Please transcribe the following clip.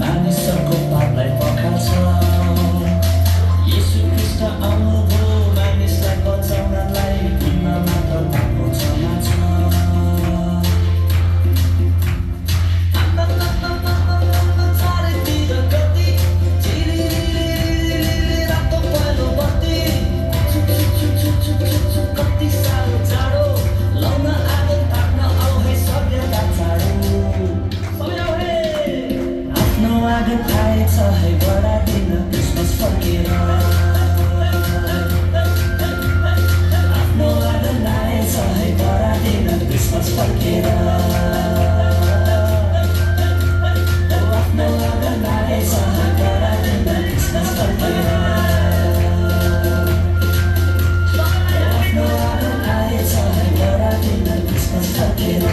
मानिसहरूको पापलाई पखाल्छ। येशू ख्रीष्ट आउनुभयो मानिसलाई बचाउनलाई, तिनमा मात्र पापको क्षमा छ। चारैतिर गति झिलिलिलिलिलिलिलि रातो पहेँलो बत्ती, कति साह्रो जाडो, लाउन आगो ताप्न आऊ है सभ्यता चाँडो। आफ्नो आगो खाएछ है बढादिन क्रिसमस फर्केर, आफ्नो आगो लाएछ है बढादिन क्रिसमस फर्केर, आफ्नो आगो लाएछ है बढादिन क्रिसमस फर्केर, आफ्नो आगो लाएछ है बढादिन क्रिसमस फर्केर।